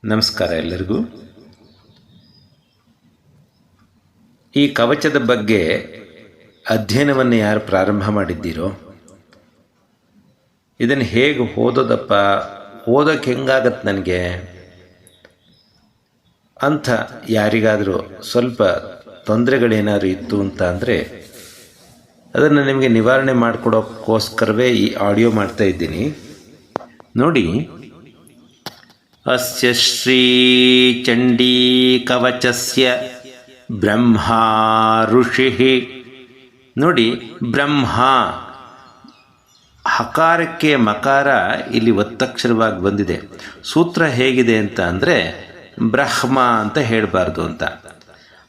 ನಮಸ್ಕಾರ ಎಲ್ಲರಿಗೂ. ಈ ಕವಚದ ಬಗ್ಗೆ ಅಧ್ಯಯನವನ್ನು ಯಾರು ಪ್ರಾರಂಭ ಮಾಡಿದ್ದೀರೋ, ಇದನ್ನು ಹೇಗೆ ಓದೋದಪ್ಪ, ಓದೋಕ್ಕೆ ಹೆಂಗಾಗತ್ತೆ ನನಗೆ ಅಂತ ಯಾರಿಗಾದರೂ ಸ್ವಲ್ಪ ತೊಂದರೆಗಳೇನಾದ್ರು ಇತ್ತು ಅಂತ ಅಂದರೆ ಅದನ್ನು ನಿಮಗೆ ನಿವಾರಣೆ ಮಾಡಿಕೊಡೋಕ್ಕೋಸ್ಕರವೇ ಈ ಆಡಿಯೋ ಮಾಡ್ತಾ ಇದ್ದೀನಿ. ನೋಡಿ, ಅಸ್ಯ ಶ್ರೀ ಚಂಡೀ ಕವಚಸ್ಯ ಬ್ರಹ್ಮಾ ಋಷಿ. ನೋಡಿ, ಬ್ರಹ್ಮ ಹಕಾರಕ್ಕೆ ಮಕಾರ ಇಲ್ಲಿ ಒತ್ತಕ್ಷರವಾಗಿ ಬಂದಿದೆ. ಸೂತ್ರ ಹೇಗಿದೆ ಅಂತ ಅಂದರೆ ಬ್ರಹ್ಮ ಅಂತ ಹೇಳಬಾರ್ದು ಅಂತ.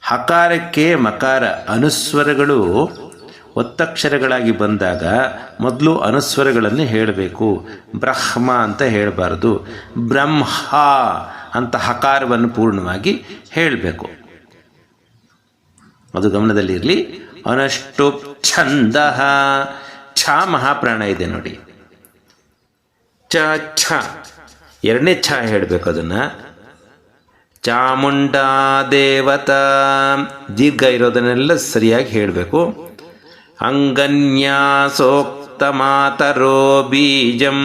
ಹಕಾರಕ್ಕೆ ಮಕಾರ ಅನುಸ್ವರಗಳು ಒತ್ತಕ್ಷರಗಳಾಗಿ ಬಂದಾಗ ಮೊದಲು ಅನುಸ್ವರಗಳನ್ನು ಹೇಳಬೇಕು. ಬ್ರಹ್ಮ ಅಂತ ಹೇಳಬಾರ್ದು. ಬ್ರಹ್ಮ ಅಂತ ಹಕಾರವನ್ನು ಪೂರ್ಣವಾಗಿ ಹೇಳಬೇಕು. ಅದು ಗಮನದಲ್ಲಿರಲಿ. ಅನಷ್ಟು ಛಂದ ಛ ಮಹಾಪ್ರಾಣ ಇದೆ ನೋಡಿ. ಚ ಛ ಎರಡನೇ ಛ ಹೇಳಬೇಕು. ಅದನ್ನು ಚಾಮುಂಡಾ ದೇವತಾ ದೀರ್ಘ ಇರೋದನ್ನೆಲ್ಲ ಸರಿಯಾಗಿ ಹೇಳಬೇಕು. ಅಂಗನ್ಯಾಸೋಕ್ತ ಮಾತರೋ ಬೀಜಂ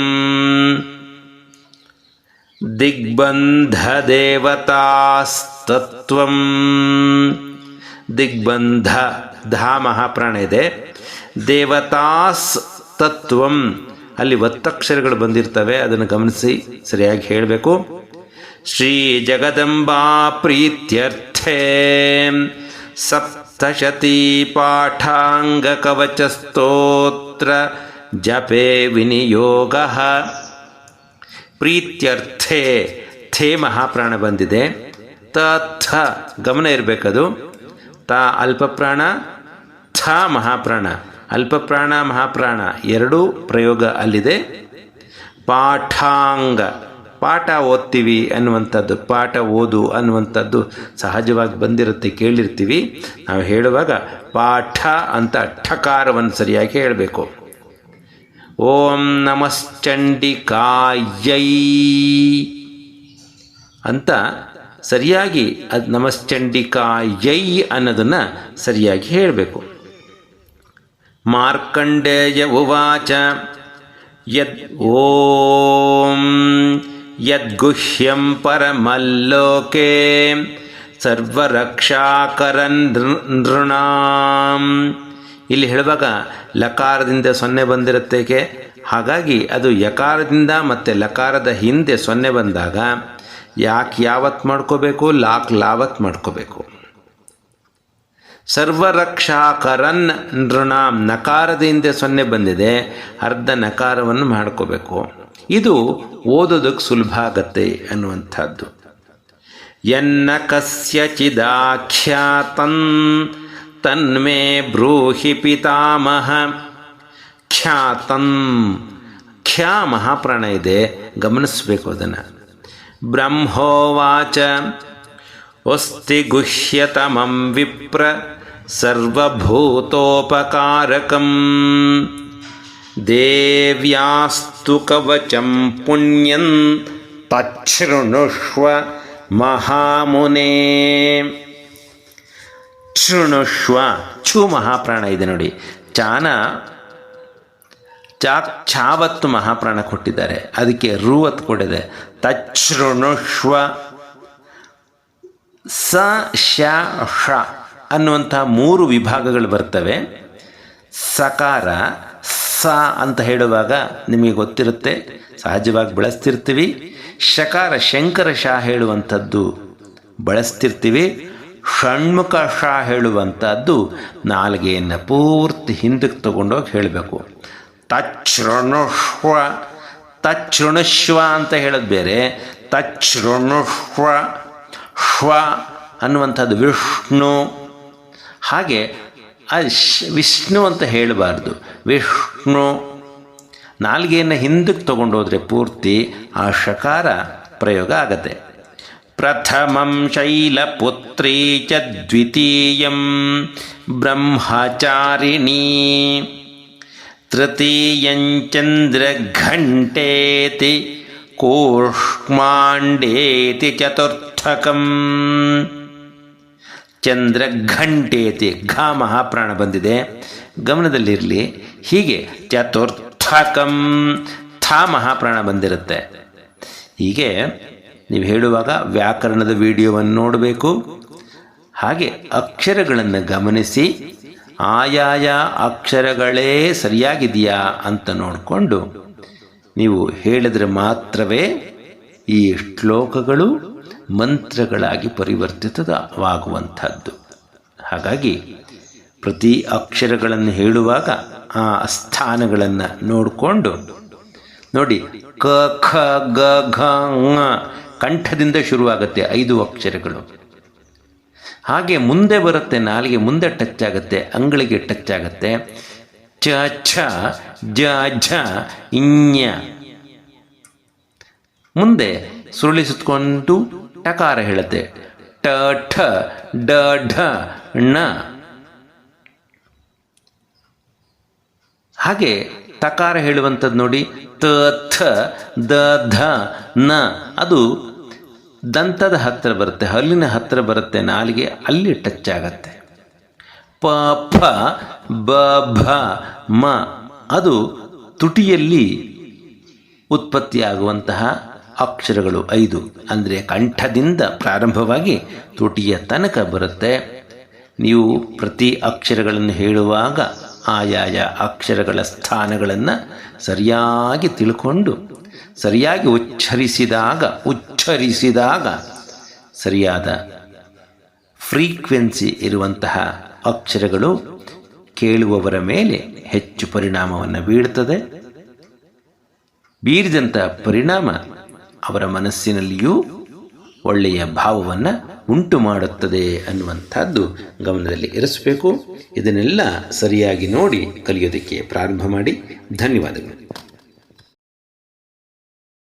ದಿಗ್ಬಂಧ ದೇವತಾಸ್ತತ್ವಂ. ದಿಗ್ಬಂಧ ಧ ಮಹಾಪ್ರಾಣ ಇದೆ. ದೇವತಾಸ್ ತತ್ವಂ ಅಲ್ಲಿ ಒತ್ತಕ್ಷರಗಳು ಬಂದಿರ್ತವೆ, ಅದನ್ನು ಗಮನಿಸಿ ಸರಿಯಾಗಿ ಹೇಳಬೇಕು. ಶ್ರೀ ಜಗದಂಬಾ ಪ್ರೀತ್ಯರ್ಥೇ ಸಪ್ತಶತೀ ಪಾಠಾಂಗ ಕವಚ ಸ್ತೋತ್ರ ಜಪೇ ವಿನಿಯೋಗ. ಪ್ರೀತ್ಯರ್ಥೇ ಥೇ ಮಹಾಪ್ರಾಣ ಬಂದಿದೆ. ಥ ಗಮನ ಇರಬೇಕದು. ತ ಅಲ್ಪಪ್ರಾಣ, ಥ ಮಹಾಪ್ರಾಣ. ಅಲ್ಪಪ್ರಾಣ ಮಹಾಪ್ರಾಣ ಎರಡೂ ಪ್ರಯೋಗ ಅಲ್ಲಿದೆ. ಪಾಠಾಂಗ ಪಾಠ ಓದ್ತೀವಿ ಅನ್ನುವಂಥದ್ದು, ಪಾಠ ಓದು ಅನ್ನುವಂಥದ್ದು ಸಹಜವಾಗಿ ಬಂದಿರುತ್ತೆ, ಕೇಳಿರ್ತೀವಿ. ನಾವು ಹೇಳುವಾಗ ಪಾಠ ಅಂತ ಠಕಾರವನ್ನು ಸರಿಯಾಗಿ ಹೇಳಬೇಕು. ಓಂ ನಮಶ್ಚಂಡಿಕಾಯೈ ಅಂತ ಸರಿಯಾಗಿ ಅದು ನಮಶ್ಚಂಡಿಕಾಯೈ ಅನ್ನೋದನ್ನು ಸರಿಯಾಗಿ ಹೇಳಬೇಕು. ಮಾರ್ಕಂಡೇಯ ಉವಾಚ ಯದ್ ಓಂ ಯದ್ಗುಹ್ಯಂ ಪರಮಲ್ಲೋಕೆ ಸರ್ವರಕ್ಷಾಕರನ್ ನೃಣಾಂ. ಇಲ್ಲಿ ಹೇಳುವಾಗ ಲಕಾರದಿಂದ ಸೊನ್ನೆ ಬಂದಿರುತ್ತೇಕೆ, ಹಾಗಾಗಿ ಅದು ಯಕಾರದಿಂದ ಮತ್ತು ಲಕಾರದ ಹಿಂದೆ ಸೊನ್ನೆ ಬಂದಾಗ ಯಾಕೆ ಯಾವತ್ ಮಾಡ್ಕೋಬೇಕು, ಲಾವತ್ ಮಾಡ್ಕೋಬೇಕು. ಸರ್ವರಕ್ಷಾಕರನ್ ನೃಣಾಂ ನಕಾರದ ಹಿಂದೆ ಸೊನ್ನೆ ಬಂದಿದೆ, ಅರ್ಧ ನಕಾರವನ್ನು ಮಾಡ್ಕೋಬೇಕು. ಇದು ಓದೋದಕ್ಕೆ ಸುಲಭ ಆಗತ್ತೆ ಅನ್ನುವಂಥದ್ದು. ಯನ್ನ ಕಸ್ಯಚಿದಾಖ್ಯಾತನ್ ತನ್ಮೇ ಬ್ರೂಹಿ ಪಿತಾಮಹ. ಖ್ಯಾತನ್ ಖ್ಯಾ ಮಹಾಪ್ರಾಣ ಇದೆ, ಗಮನಿಸಬೇಕು ಅದನ್ನು. ಬ್ರಹ್ಮೋವಾಚ ಅಸ್ತಿ ಗುಹ್ಯತಮಂ ವಿಪ್ರ ಸರ್ವಭೂತೋಪಕಾರಕಂ ದೇವ್ಯಾಸ್ತು ಕವಚಂ ಪುಣ್ಯಂ ತಚ್ಛೃಣುಷ್ವ ಮಹಾಮುನೇ. ಶೃಣುಷ್ವ ಛು ಮಹಾಪ್ರಾಣ ಇದೆ ನೋಡಿ. ಛಾವತ್ತು ಮಹಾಪ್ರಾಣ ಕೊಟ್ಟಿದ್ದಾರೆ, ಅದಕ್ಕೆ ರುವತ್ತು ಕೊಟ್ಟಿದೆ. ತಚ್ಛೃಣುಷ್ವ ಸ ಶ ಷ ಅನ್ನುವಂಥ ಮೂರು ವಿಭಾಗಗಳು ಬರ್ತವೆ. ಸಕಾರ ಸ ಅಂತ ಹೇಳುವಾಗ ನಿಮಗೆ ಗೊತ್ತಿರುತ್ತೆ, ಸಹಜವಾಗಿ ಬಳಸ್ತಿರ್ತೀವಿ. ಶಕಾರ ಶಂಕರ ಶ ಹೇಳುವಂಥದ್ದು ಬಳಸ್ತಿರ್ತೀವಿ. ಷಣ್ಮುಖ ಶ ಹೇಳುವಂಥದ್ದು ನಾಲ್ಗೆಯನ್ನು ಪೂರ್ತಿ ಹಿಂದಕ್ಕೆ ತಗೊಂಡೋಗಿ ಹೇಳಬೇಕು. ತಚ್ಛೃಣುಷ್ವ ತಚ್ಛೃಣುಷ್ವ ಅಂತ ಹೇಳೋದು ಬೇರೆ, ತಚ್ಛೃಣುಷ್ವ ಶ್ವ ಅನ್ನುವಂಥದ್ದು ವಿಷ್ಣು. ಹಾಗೆ ವಿಷ್ಣು ಅಂತ ಹೇಳಬಾರ್ದು, ವಿಷ್ಣು. ನಾಲ್ಗೆಯನ್ನು ಹಿಂದಕ್ಕೆ ತಗೊಂಡೋದ್ರೆ ಪೂರ್ತಿ ಆ ಶಕಾರ ಪ್ರಯೋಗ ಆಗತ್ತೆ. ಪ್ರಥಮಂ ಶೈಲಪುತ್ರೀ ಚ ದ್ವಿತೀಯಂ ಬ್ರಹ್ಮಚಾರಿಣೀ ತೃತೀಯಂ ಚಂದ್ರಘಂಟೇತಿ ಕೂಷ್ಮಾಂಡೇತಿ ಚತುರ್ಥಕಂ. ಚಂದ್ರಘಂಟೇತಿ, ಘ ಮಹಾಪ್ರಾಣ ಬಂದಿದೆ, ಗಮನದಲ್ಲಿರಲಿ. ಹೀಗೆ ಚತುರ್ಥಕಂ, ಥ ಮಹಾಪ್ರಾಣ ಬಂದಿರುತ್ತೆ. ಹೀಗೆ ನೀವು ಹೇಳುವಾಗ ವ್ಯಾಕರಣದ ವಿಡಿಯೋವನ್ನು ನೋಡಬೇಕು. ಹಾಗೆ ಅಕ್ಷರಗಳನ್ನು ಗಮನಿಸಿ ಆಯಾಯ ಅಕ್ಷರಗಳೇ ಸರಿಯಾಗಿದೆಯಾ ಅಂತ ನೋಡಿಕೊಂಡು ನೀವು ಹೇಳಿದರೆ ಮಾತ್ರವೇ ಈ ಶ್ಲೋಕಗಳು ಮಂತ್ರಗಳಾಗಿ ಪರಿವರ್ತಿತವಾಗುವಂಥದ್ದು. ಹಾಗಾಗಿ ಪ್ರತಿ ಅಕ್ಷರಗಳನ್ನು ಹೇಳುವಾಗ ಆ ಸ್ಥಾನಗಳನ್ನು ನೋಡಿಕೊಂಡು ನೋಡಿ. ಕ ಖ ಗ ಘ ङ ಕಂಠದಿಂದ ಶುರುವಾಗುತ್ತೆ 5 ಅಕ್ಷರಗಳು. ಹಾಗೆ ಮುಂದೆ ಬರುತ್ತೆ, ನಾಲಿಗೆ ಮುಂದೆ ಟಚ್ ಆಗುತ್ತೆ, ಅಂಗಳಿಗೆ ಟಚ್ ಆಗುತ್ತೆ. ಚ ಛ ಜ ಝ ಞ ಮುಂದೆ ಸುರುಳಿ ಸುತ್ತಕೊಂಡು ಟಕಾರ ಹೇಳುತ್ತೆ. ಟ ಠ ಡ ಢ ಣ. ಹಾಗೆ ತಕಾರ ಹೇಳುವಂಥದ್ದು ನೋಡಿ. ತ ಥ ದ ಧ ನ. ಅದು ದಂತದ ಹತ್ತಿರ ಬರುತ್ತೆ, ಹಲ್ಲಿನ ಹತ್ತಿರ ಬರುತ್ತೆ, ನಾಲಿಗೆ ಅಲ್ಲಿ ಟಚ್ ಆಗತ್ತೆ. ಪ ಫ ಬ ಭ ಮ. ಅದು ತುಟಿಯಲ್ಲಿ ಉತ್ಪತ್ತಿಯಾಗುವಂತಹ ಅಕ್ಷರಗಳು 5. ಅಂದರೆ ಕಂಠದಿಂದ ಪ್ರಾರಂಭವಾಗಿ ತುಟಿಯ ತನಕ ಬರುತ್ತೆ. ನೀವು ಪ್ರತಿ ಅಕ್ಷರಗಳನ್ನು ಹೇಳುವಾಗ ಆಯಾಯ ಅಕ್ಷರಗಳ ಸ್ಥಾನಗಳನ್ನು ಸರಿಯಾಗಿ ತಿಳ್ಕೊಂಡು ಸರಿಯಾಗಿ ಉಚ್ಚರಿಸಿದಾಗ ಸರಿಯಾದ ಫ್ರೀಕ್ವೆನ್ಸಿ ಇರುವಂತಹ ಅಕ್ಷರಗಳು ಕೇಳುವವರ ಮೇಲೆ ಹೆಚ್ಚು ಪರಿಣಾಮವನ್ನು ಬೀಳ್ತದೆ. ಬೀರಿದಂಥ ಪರಿಣಾಮ ಅವರ ಮನಸ್ಸಿನಲ್ಲಿಯೂ ಒಳ್ಳೆಯ ಭಾವವನ್ನು ಉಂಟು ಮಾಡುತ್ತದೆ ಅನ್ನುವಂಥದ್ದು ಗಮನದಲ್ಲಿ ಇರಿಸಬೇಕು. ಇದನ್ನೆಲ್ಲ ಸರಿಯಾಗಿ ನೋಡಿ ಕಲಿಯೋದಕ್ಕೆ ಪ್ರಾರಂಭ ಮಾಡಿ. ಧನ್ಯವಾದಗಳು.